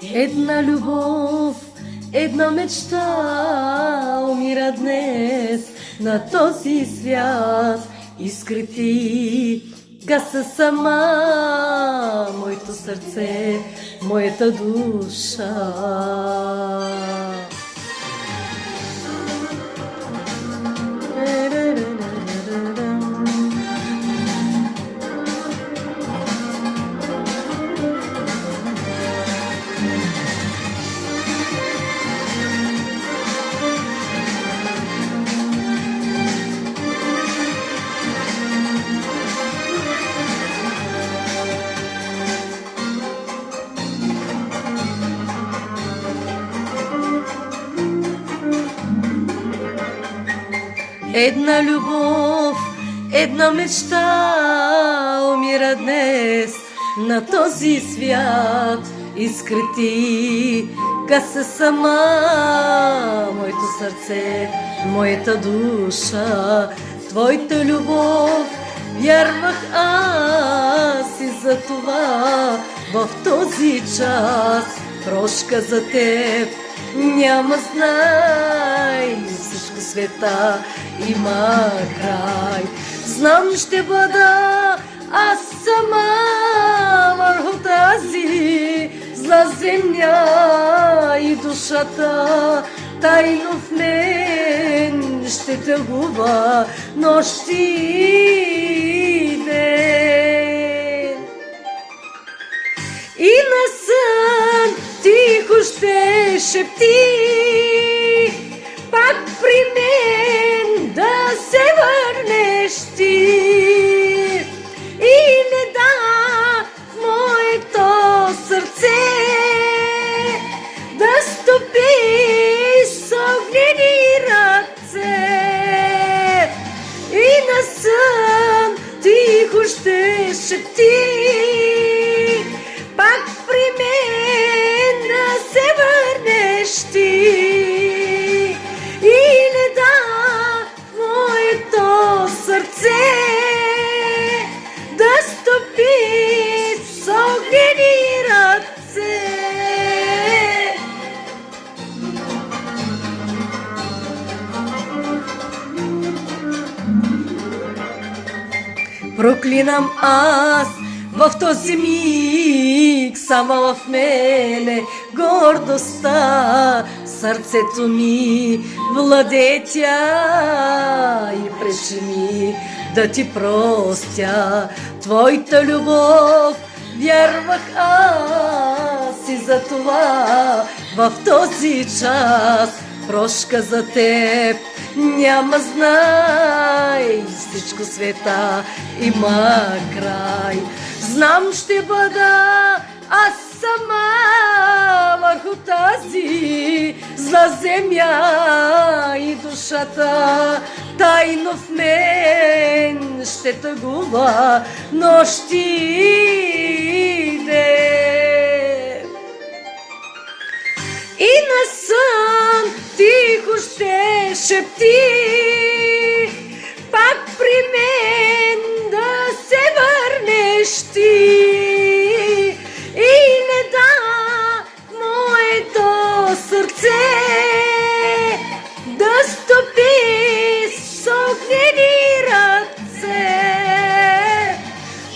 Една любов, една мечта умира днес на този свят. Искри гаса сама моето сърце, моята душа. Една любов, една мечта умира днес на този свят. Искри гаса сама моето сърце, моята душа. Твоята любов вярвах аз и за това в този час прошка за теб няма, знай, всичко света има край. Знам, ще бъда аз сама върху тази зла земя и душата тайно в мен ще тъгува нощ и ден. И на сън тихо ще шепти пак при мен да се върнеш ти. И не да в моето сърце да стопиш с огнени ръце. И на сън тихо ще шепти пак при мен да се върнеш ти. И не да в моето сърце да стопиш с огнени ръце. Проклинам аз в този миг само в мене гордостта. Сърцето ми владее тя и пречи ми да ти простя. Твоята любов вярвах аз и за това в този час прошка за теб няма, знай, всичко света има край. Знам, ще бъда аз сама върху тази зла земя и душата тайно в мен ще тъгува нощ и ден. И на сън тихо ще шепти пак при мен да се върнеш ти. И не да в моето сърце да стопиш с огнени ръце.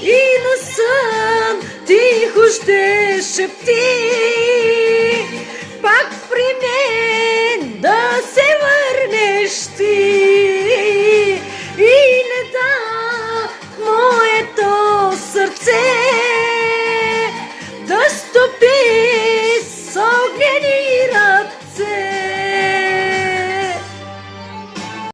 И на сън тихо ще шепти